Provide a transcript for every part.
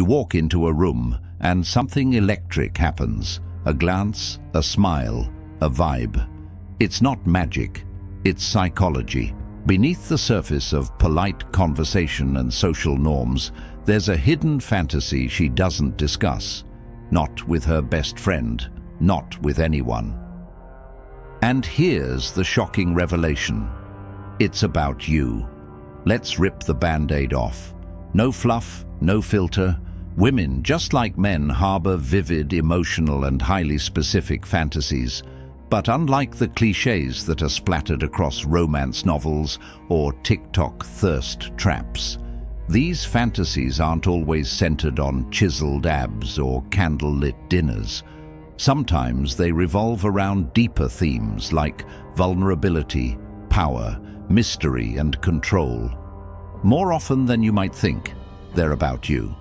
You walk into a room and something electric happens. A glance, a smile, a vibe. It's not magic, it's psychology. Beneath the surface of polite conversation and social norms, there's a hidden fantasy she doesn't discuss. Not with her best friend, not with anyone. And here's the shocking revelation. It's about you. Let's rip the band-aid off. No fluff, no filter. Women, just like men, harbor vivid, emotional, and highly specific fantasies. But unlike the cliches that are splattered across romance novels or TikTok thirst traps, these fantasies aren't always centered on chiseled abs or candlelit dinners. Sometimes they revolve around deeper themes like vulnerability, power, mystery, and control. More often than you might think, they're about you.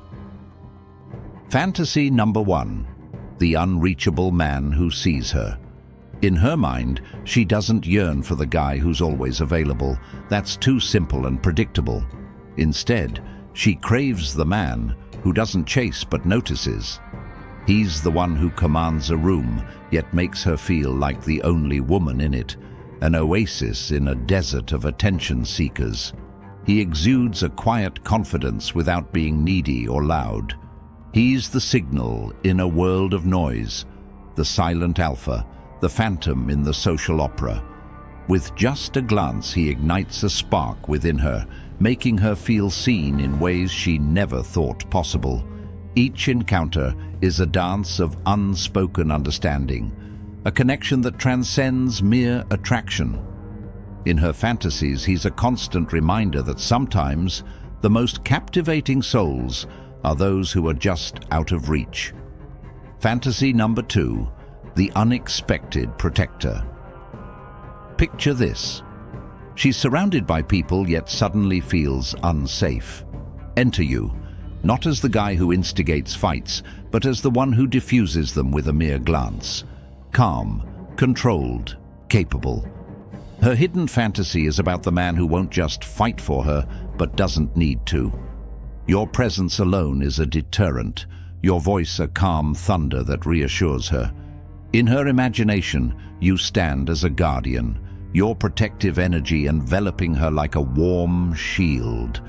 Fantasy number 1. The unreachable man who sees her. In her mind, she doesn't yearn for the guy who's always available. That's too simple and predictable. Instead, she craves the man who doesn't chase but notices. He's the one who commands a room, yet makes her feel like the only woman in it, an oasis in a desert of attention seekers. He exudes a quiet confidence without being needy or loud. He's the signal in a world of noise, the silent alpha, the phantom in the social opera. With just a glance, he ignites a spark within her, making her feel seen in ways she never thought possible. Each encounter is a dance of unspoken understanding, a connection that transcends mere attraction. In her fantasies, he's a constant reminder that sometimes the most captivating souls are those who are just out of reach. Fantasy number 2, the unexpected protector. Picture this. She's surrounded by people yet suddenly feels unsafe. Enter you, not as the guy who instigates fights, but as the one who diffuses them with a mere glance. Calm, controlled, capable. Her hidden fantasy is about the man who won't just fight for her, but doesn't need to. Your presence alone is a deterrent, your voice a calm thunder that reassures her. In her imagination, you stand as a guardian, your protective energy enveloping her like a warm shield.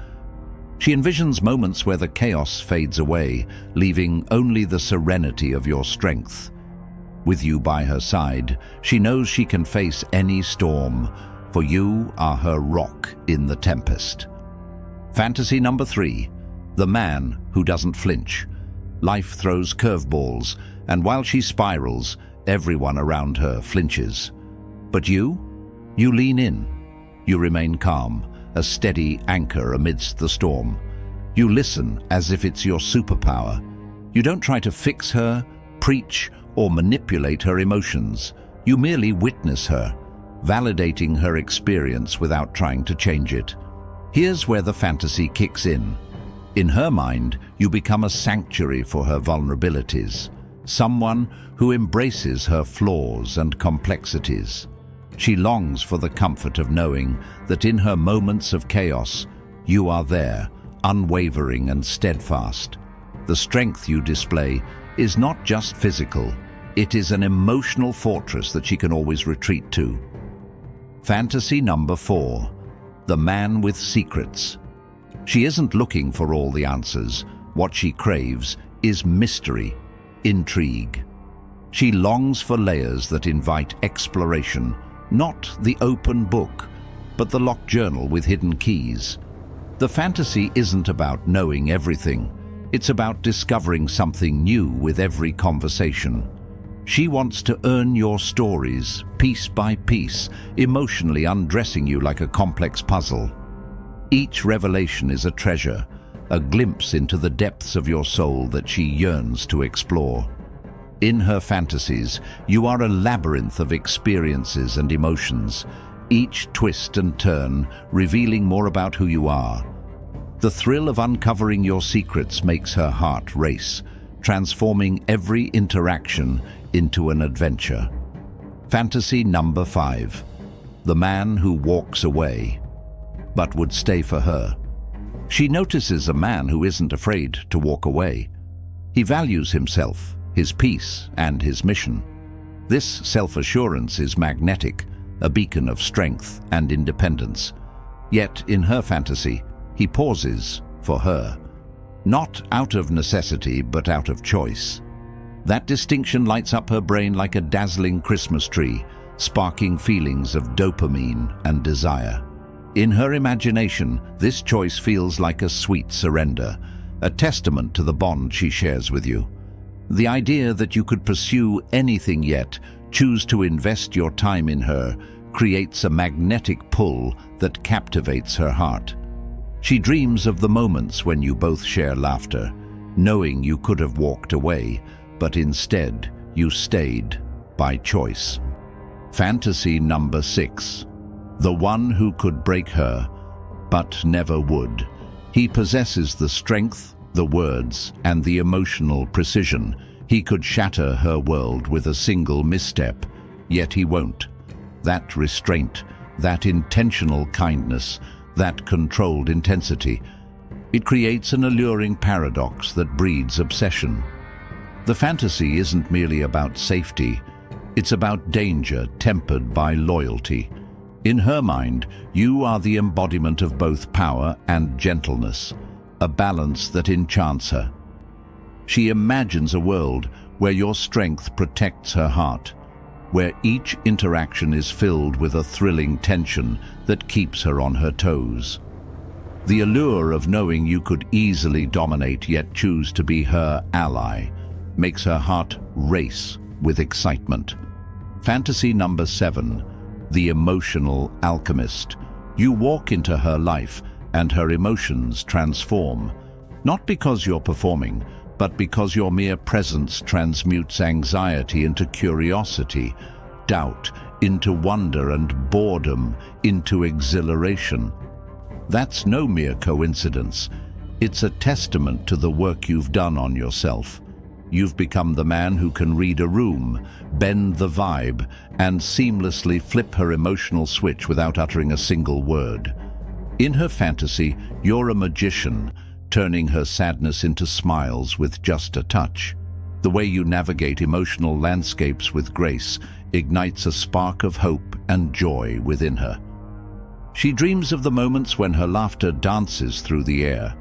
She envisions moments where the chaos fades away, leaving only the serenity of your strength. With you by her side, she knows she can face any storm, for you are her rock in the tempest. Fantasy number 3, the man who doesn't flinch. Life throws curveballs, and while she spirals, everyone around her flinches. But you lean in. You remain calm, a steady anchor amidst the storm. You listen as if it's your superpower. You don't try to fix her, preach, or manipulate her emotions. You merely witness her, validating her experience without trying to change it. Here's where the fantasy kicks in. In her mind, you become a sanctuary for her vulnerabilities, someone who embraces her flaws and complexities. She longs for the comfort of knowing that in her moments of chaos, you are there, unwavering and steadfast. The strength you display is not just physical, it is an emotional fortress that she can always retreat to. Fantasy number 4, the man with secrets. She isn't looking for all the answers. What she craves is mystery, intrigue. She longs for layers that invite exploration, not the open book, but the locked journal with hidden keys. The fantasy isn't about knowing everything. It's about discovering something new with every conversation. She wants to earn your stories, piece by piece, emotionally undressing you like a complex puzzle. Each revelation is a treasure, a glimpse into the depths of your soul that she yearns to explore. In her fantasies, you are a labyrinth of experiences and emotions, each twist and turn revealing more about who you are. The thrill of uncovering your secrets makes her heart race, transforming every interaction into an adventure. Fantasy number 5, the man who walks away, but would stay for her. She notices a man who isn't afraid to walk away. He values himself, his peace, and his mission. This self-assurance is magnetic, a beacon of strength and independence. Yet, in her fantasy, he pauses for her. Not out of necessity, but out of choice. That distinction lights up her brain like a dazzling Christmas tree, sparking feelings of dopamine and desire. In her imagination, this choice feels like a sweet surrender, a testament to the bond she shares with you. The idea that you could pursue anything yet choose to invest your time in her creates a magnetic pull that captivates her heart. She dreams of the moments when you both share laughter, knowing you could have walked away, but instead you stayed by choice. Fantasy number 6. The one who could break her, but never would. He possesses the strength, the words, and the emotional precision. He could shatter her world with a single misstep, yet he won't. That restraint, that intentional kindness, that controlled intensity, it creates an alluring paradox that breeds obsession. The fantasy isn't merely about safety, it's about danger tempered by loyalty. In her mind, you are the embodiment of both power and gentleness, a balance that enchants her. She imagines a world where your strength protects her heart, where each interaction is filled with a thrilling tension that keeps her on her toes. The allure of knowing you could easily dominate yet choose to be her ally makes her heart race with excitement. Fantasy number 7. The emotional alchemist. You walk into her life and her emotions transform, not because you're performing, but because your mere presence transmutes anxiety into curiosity, doubt into wonder, and boredom into exhilaration. That's no mere coincidence. It's a testament to the work you've done on yourself. You've become the man who can read a room, bend the vibe, and seamlessly flip her emotional switch without uttering a single word. In her fantasy, you're a magician, turning her sadness into smiles with just a touch. The way you navigate emotional landscapes with grace ignites a spark of hope and joy within her. She dreams of the moments when her laughter dances through the air,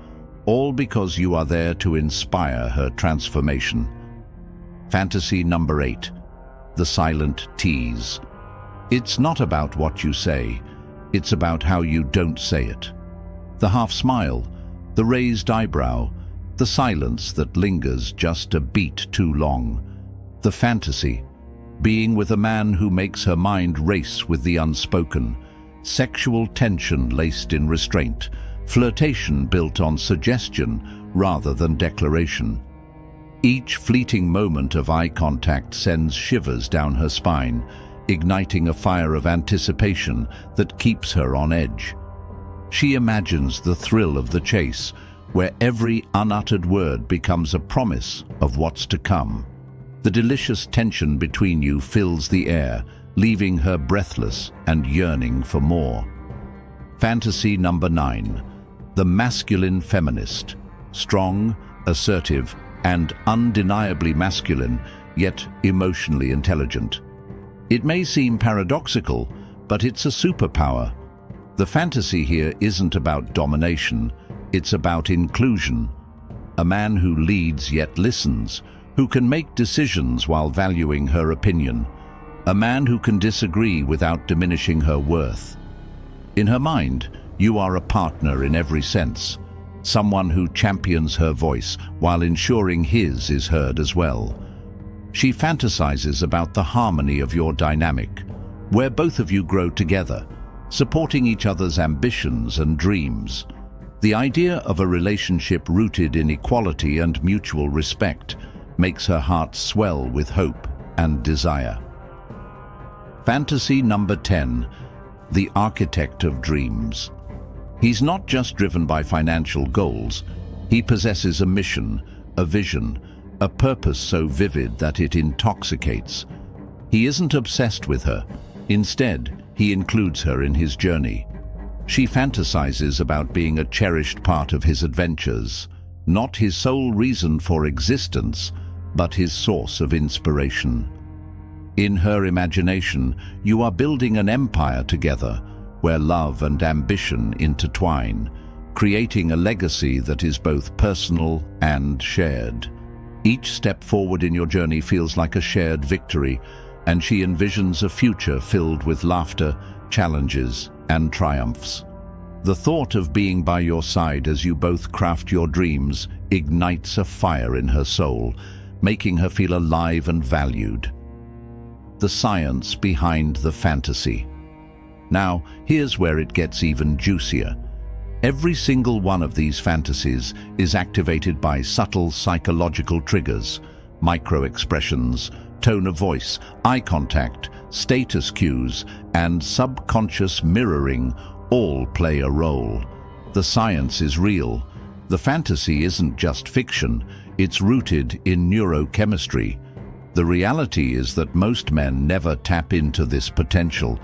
all because you are there to inspire her transformation. Fantasy number 8. The silent tease. It's not about what you say, it's about how you don't say it. The half smile, the raised eyebrow, the silence that lingers just a beat too long. The fantasy, being with a man who makes her mind race with the unspoken, sexual tension laced in restraint, flirtation built on suggestion rather than declaration. Each fleeting moment of eye contact sends shivers down her spine, igniting a fire of anticipation that keeps her on edge. She imagines the thrill of the chase, where every unuttered word becomes a promise of what's to come. The delicious tension between you fills the air, leaving her breathless and yearning for more. Fantasy number 9. The masculine feminist. Strong, assertive, and undeniably masculine, yet emotionally intelligent. It may seem paradoxical, but it's a superpower. The fantasy here isn't about domination, it's about inclusion. A man who leads yet listens, who can make decisions while valuing her opinion. A man who can disagree without diminishing her worth. In her mind, you are a partner in every sense, someone who champions her voice while ensuring his is heard as well. She fantasizes about the harmony of your dynamic, where both of you grow together, supporting each other's ambitions and dreams. The idea of a relationship rooted in equality and mutual respect makes her heart swell with hope and desire. Fantasy number 10. The architect of dreams. He's not just driven by financial goals. He possesses a mission, a vision, a purpose so vivid that it intoxicates. He isn't obsessed with her. Instead, he includes her in his journey. She fantasizes about being a cherished part of his adventures, not his sole reason for existence, but his source of inspiration. In her imagination, you are building an empire together, where love and ambition intertwine, creating a legacy that is both personal and shared. Each step forward in your journey feels like a shared victory, and she envisions a future filled with laughter, challenges, and triumphs. The thought of being by your side as you both craft your dreams ignites a fire in her soul, making her feel alive and valued. The science behind the fantasy. Now, here's where it gets even juicier. Every single one of these fantasies is activated by subtle psychological triggers, micro-expressions, tone of voice, eye contact, status cues, and subconscious mirroring all play a role. The science is real. The fantasy isn't just fiction, it's rooted in neurochemistry. The reality is that most men never tap into this potential,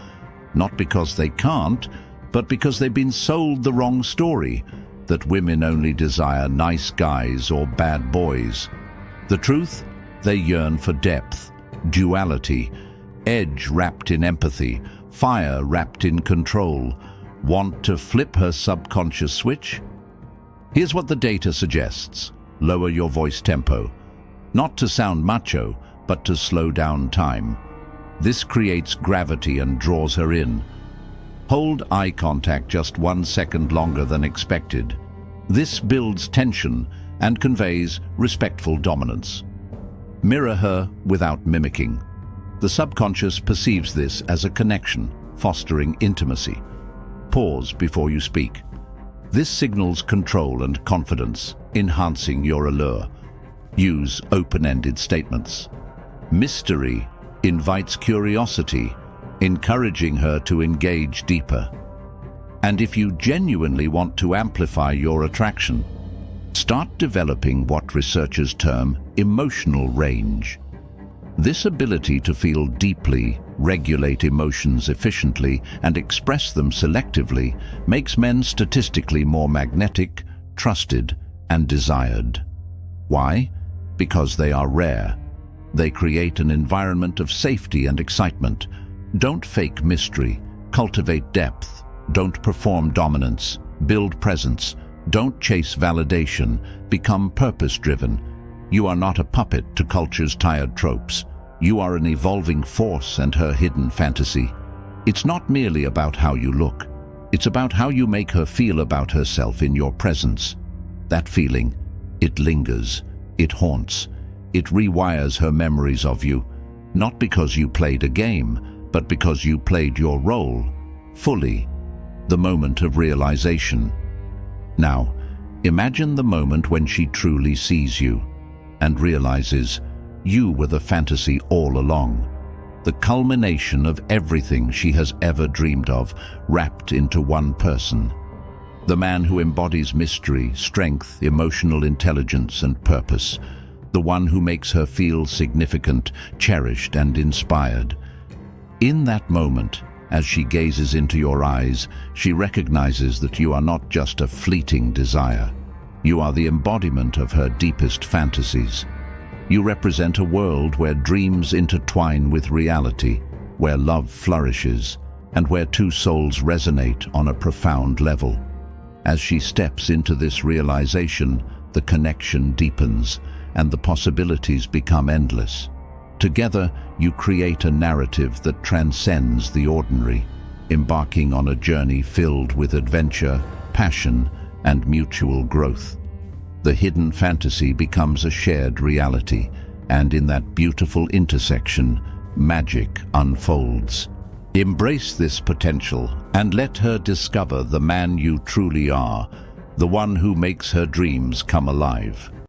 not because they can't, but because they've been sold the wrong story, that women only desire nice guys or bad boys. The truth? They yearn for depth, duality, edge wrapped in empathy, fire wrapped in control. Want to flip her subconscious switch? Here's what the data suggests. Lower your voice tempo. Not to sound macho, but to slow down time. This creates gravity and draws her in. Hold eye contact just 1 second longer than expected. This builds tension and conveys respectful dominance. Mirror her without mimicking. The subconscious perceives this as a connection, fostering intimacy. Pause before you speak. This signals control and confidence, enhancing your allure. Use open-ended statements. Mystery invites curiosity, encouraging her to engage deeper. And if you genuinely want to amplify your attraction, start developing what researchers term emotional range. This ability to feel deeply, regulate emotions efficiently, and express them selectively makes men statistically more magnetic, trusted, and desired. Why? Because they are rare. They create an environment of safety and excitement. Don't fake mystery, cultivate depth. Don't perform dominance, build presence. Don't chase validation, become purpose-driven. You are not a puppet to culture's tired tropes. You are an evolving force and her hidden fantasy. It's not merely about how you look. It's about how you make her feel about herself in your presence. That feeling, it lingers, it haunts, it rewires her memories of you, not because you played a game, but because you played your role, fully, the moment of realization. Now, imagine the moment when she truly sees you and realizes you were the fantasy all along, the culmination of everything she has ever dreamed of, wrapped into one person. The man who embodies mystery, strength, emotional intelligence, and purpose. The one who makes her feel significant, cherished, and inspired. In that moment, as she gazes into your eyes, she recognizes that you are not just a fleeting desire. You are the embodiment of her deepest fantasies. You represent a world where dreams intertwine with reality, where love flourishes, and where two souls resonate on a profound level. As she steps into this realization, the connection deepens, and the possibilities become endless. Together, you create a narrative that transcends the ordinary, embarking on a journey filled with adventure, passion, and mutual growth. The hidden fantasy becomes a shared reality, and in that beautiful intersection, magic unfolds. Embrace this potential and let her discover the man you truly are, the one who makes her dreams come alive.